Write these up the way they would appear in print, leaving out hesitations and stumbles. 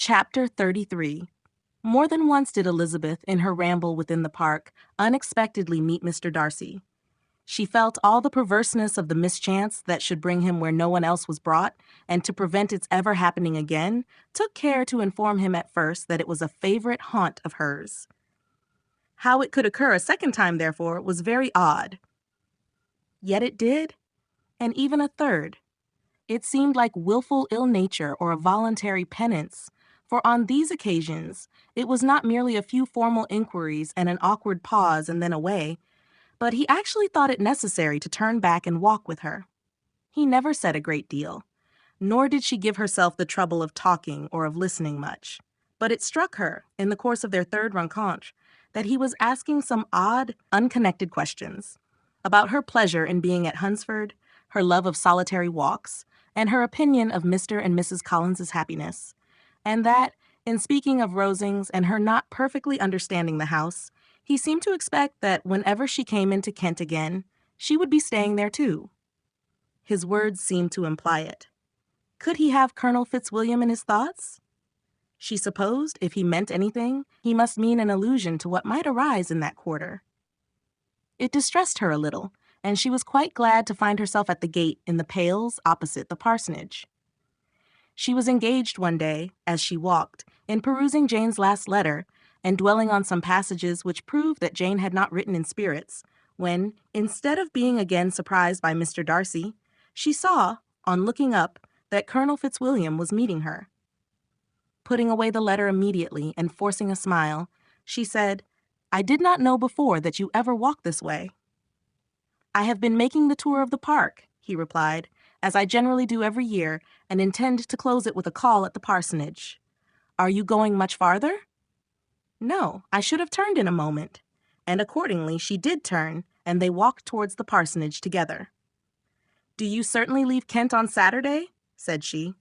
Chapter 33. More than once did Elizabeth, in her ramble within the park, unexpectedly meet Mr. Darcy. She felt all the perverseness of the mischance that should bring him where no one else was brought, and to prevent its ever happening again, took care to inform him at first that it was a favorite haunt of hers. How it could occur a second time, therefore, was very odd. Yet it did, and even a third. It seemed like willful ill nature or a voluntary penance, for on these occasions it was not merely a few formal inquiries and an awkward pause and then away, but he actually thought it necessary to turn back and walk with her. He never said a great deal, nor did she give herself the trouble of talking or of listening much, but it struck her, in the course of their third rencontre, that he was asking some odd, unconnected questions about her pleasure in being at Hunsford, her love of solitary walks, and her opinion of Mr. and Mrs. Collins's happiness, and that, in speaking of Rosings and her not perfectly understanding the house, he seemed to expect that whenever she came into Kent again, she would be staying there too. His words seemed to imply it. Could he have Colonel Fitzwilliam in his thoughts? She supposed, if he meant anything, he must mean an allusion to what might arise in that quarter. It distressed her a little, and she was quite glad to find herself at the gate in the pales opposite the parsonage. She was engaged one day, as she walked, in perusing Jane's last letter, and dwelling on some passages which proved that Jane had not written in spirits, when, instead of being again surprised by Mr. Darcy, she saw, on looking up, that Colonel Fitzwilliam was meeting her. Putting away the letter immediately and forcing a smile, she said, "I did not know before that you ever walked this way." "I have been making the tour of the park," he replied, "as I generally do every year, and intend to close it with a call at the parsonage. Are you going much farther?" No, I should have turned in a moment. And accordingly she did turn, and they walked towards the parsonage together. "Do you certainly leave Kent on Saturday?" said she.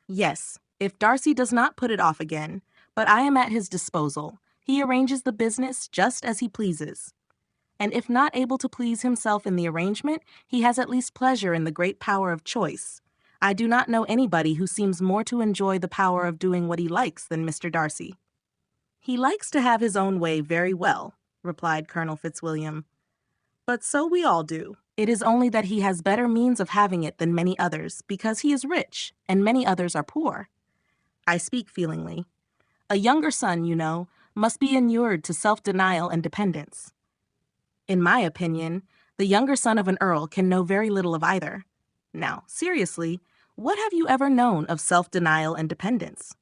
"Yes, if Darcy does not put it off again, but I am at his disposal. He arranges the business just as he pleases. And if not able to please himself in the arrangement, he has at least pleasure in the great power of choice. I do not know anybody who seems more to enjoy the power of doing what he likes than Mr. Darcy." "He likes to have his own way very well," replied Colonel Fitzwilliam. "But so we all do. It is only that he has better means of having it than many others, because he is rich, and many others are poor. I speak feelingly. A younger son, you know, must be inured to self-denial and dependence. In my opinion, the younger son of an earl can know very little of either. Now, seriously, what have you ever known of self-denial and dependence?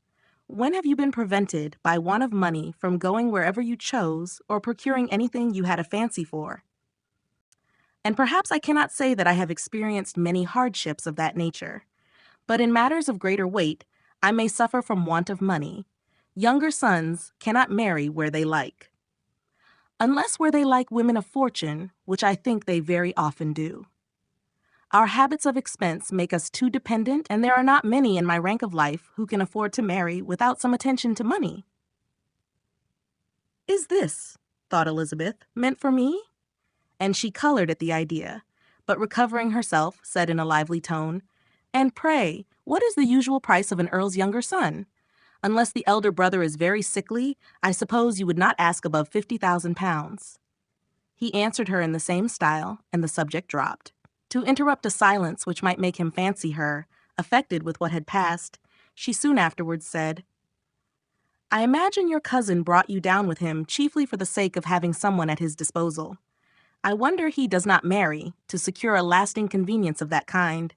When have you been prevented, by want of money, from going wherever you chose or procuring anything you had a fancy for? And perhaps I cannot say that I have experienced many hardships of that nature. But in matters of greater weight, I may suffer from want of money. Younger sons cannot marry where they like. Unless where they like women of fortune, which I think they very often do. Our habits of expense make us too dependent, and there are not many in my rank of life who can afford to marry without some attention to money." "Is this," thought Elizabeth, "meant for me?" And she colored at the idea, but recovering herself, said in a lively tone, "And pray, what is the usual price of an earl's younger son? Unless the elder brother is very sickly, I suppose you would not ask above 50,000 pounds. He answered her in the same style, and the subject dropped. To interrupt a silence which might make him fancy her, affected with what had passed, she soon afterwards said, "I imagine your cousin brought you down with him chiefly for the sake of having someone at his disposal. I wonder he does not marry, to secure a lasting convenience of that kind.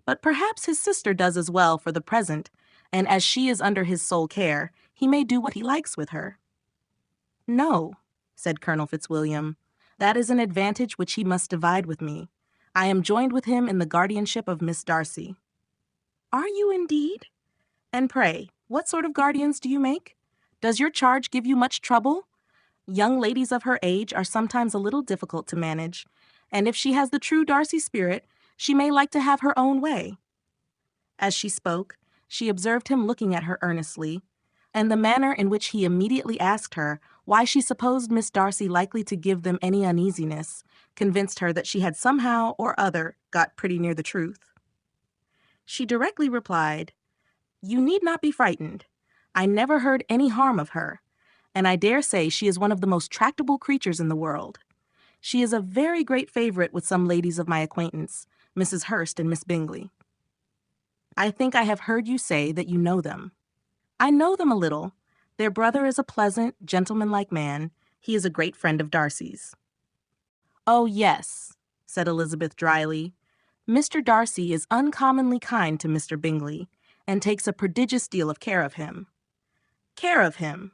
But perhaps his sister does as well for the present, and as she is under his sole care, he may do what he likes with her." "No," said Colonel Fitzwilliam, "that is an advantage which he must divide with me. I am joined with him in the guardianship of Miss Darcy." "Are you indeed? And pray, what sort of guardians do you make? Does your charge give you much trouble? Young ladies of her age are sometimes a little difficult to manage, and if she has the true Darcy spirit, she may like to have her own way." As she spoke, she observed him looking at her earnestly, and the manner in which he immediately asked her why she supposed Miss Darcy likely to give them any uneasiness convinced her that she had somehow or other got pretty near the truth. She directly replied, "You need not be frightened. I never heard any harm of her, and I dare say she is one of the most tractable creatures in the world. She is a very great favorite with some ladies of my acquaintance, Mrs. Hurst and Miss Bingley. I think I have heard you say that you know them. I know them a little. Their brother is a pleasant, gentlemanlike man. He is a great friend of Darcy's. Oh, yes, said Elizabeth dryly. Mr. Darcy is uncommonly kind to Mr. Bingley, and takes a prodigious deal of care of him. Care of him?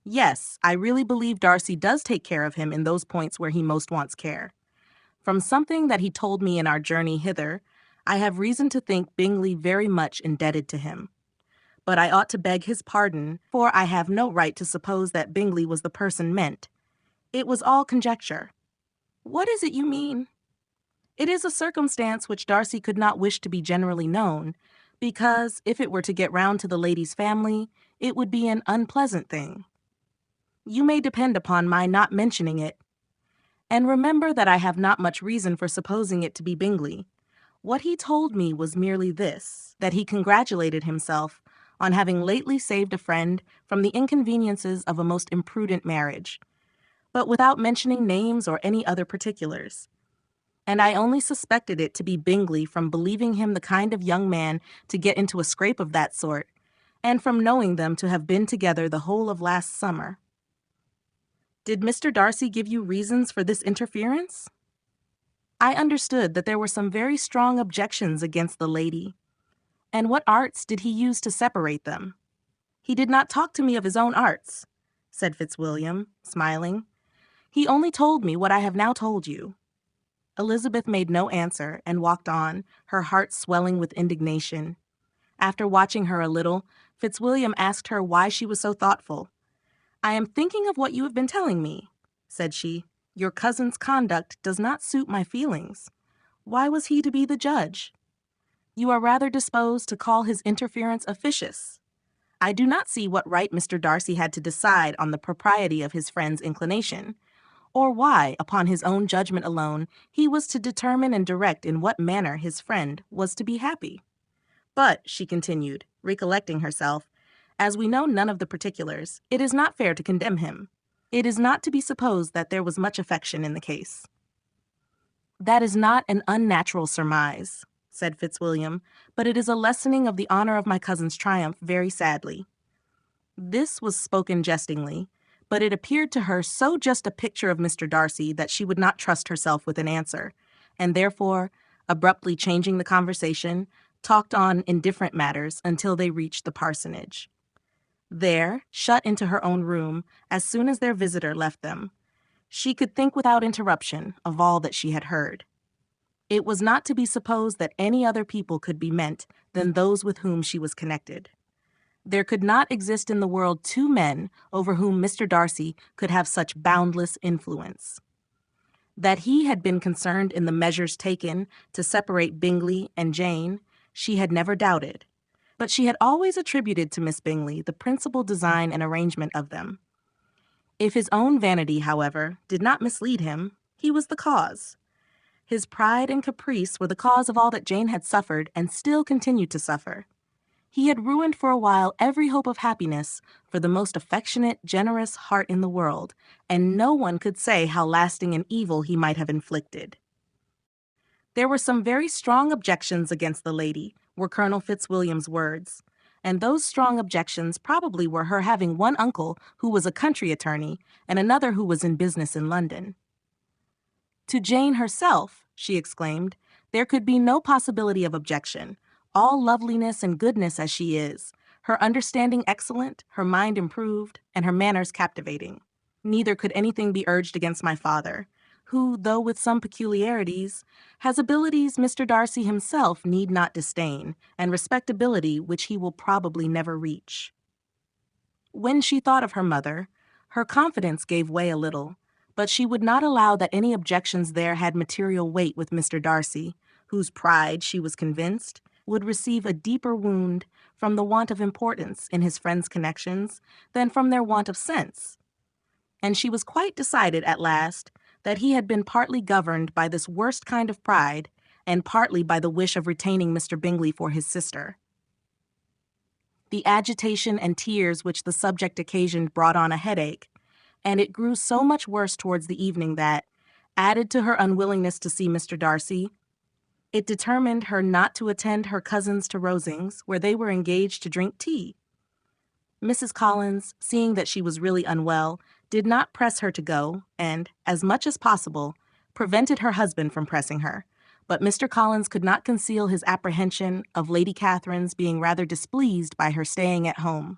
Yes, I really believe Darcy does take care of him in those points where he most wants care. From something that he told me in our journey hither, I have reason to think Bingley very much indebted to him. But I ought to beg his pardon, for I have no right to suppose that Bingley was the person meant. It was all conjecture. What is it you mean? It is a circumstance which Darcy could not wish to be generally known, because if it were to get round to the lady's family, it would be an unpleasant thing. You may depend upon my not mentioning it. And remember that I have not much reason for supposing it to be Bingley. What he told me was merely this, that he congratulated himself on having lately saved a friend from the inconveniences of a most imprudent marriage, but without mentioning names or any other particulars. And I only suspected it to be Bingley from believing him the kind of young man to get into a scrape of that sort, and from knowing them to have been together the whole of last summer. Did Mr. Darcy give you reasons for this interference? I understood that there were some very strong objections against the lady. And what arts did he use to separate them? He did not talk to me of his own arts, said Fitzwilliam, smiling. He only told me what I have now told you. Elizabeth made no answer and walked on, her heart swelling with indignation. After watching her a little, Fitzwilliam asked her why she was so thoughtful. I am thinking of what you have been telling me, said she. Your cousin's conduct does not suit my feelings. Why was he to be the judge? You are rather disposed to call his interference officious. I do not see what right Mr. Darcy had to decide on the propriety of his friend's inclination, or why, upon his own judgment alone, he was to determine and direct in what manner his friend was to be happy. But, she continued, recollecting herself, as we know none of the particulars, it is not fair to condemn him. It is not to be supposed that there was much affection in the case. That is not an unnatural surmise, said Fitzwilliam, but it is a lessening of the honor of my cousin's triumph very sadly. This was spoken jestingly, but it appeared to her so just a picture of Mr. Darcy that she would not trust herself with an answer, and therefore, abruptly changing the conversation, talked on indifferent matters until they reached the parsonage. There, shut into her own room, as soon as their visitor left them, she could think without interruption of all that she had heard. It was not to be supposed that any other people could be meant than those with whom she was connected. There could not exist in the world two men over whom Mr. Darcy could have such boundless influence. That he had been concerned in the measures taken to separate Bingley and Jane, she had never doubted, but she had always attributed to Miss Bingley the principal design and arrangement of them. If his own vanity, however, did not mislead him, he was the cause. His pride and caprice were the cause of all that Jane had suffered and still continued to suffer. He had ruined for a while every hope of happiness for the most affectionate, generous heart in the world, and no one could say how lasting an evil he might have inflicted. There were some very strong objections against the lady, were Colonel Fitzwilliam's words, and those strong objections probably were her having one uncle who was a country attorney and another who was in business in London. To Jane herself, she exclaimed, there could be no possibility of objection, all loveliness and goodness as she is, her understanding excellent, her mind improved, and her manners captivating. Neither could anything be urged against my father, who, though with some peculiarities, has abilities Mr. Darcy himself need not disdain, and respectability which he will probably never reach. When she thought of her mother, her confidence gave way a little, but she would not allow that any objections there had material weight with Mr. Darcy, whose pride, she was convinced, would receive a deeper wound from the want of importance in his friends' connections than from their want of sense. And she was quite decided at last that he had been partly governed by this worst kind of pride and partly by the wish of retaining Mr. Bingley for his sister. The agitation and tears which the subject occasioned brought on a headache, and it grew so much worse towards the evening that, added to her unwillingness to see Mr. Darcy, it determined her not to attend her cousins to Rosings, where they were engaged to drink tea. Mrs. Collins, seeing that she was really unwell, did not press her to go, and, as much as possible, prevented her husband from pressing her. But Mr. Collins could not conceal his apprehension of Lady Catherine's being rather displeased by her staying at home.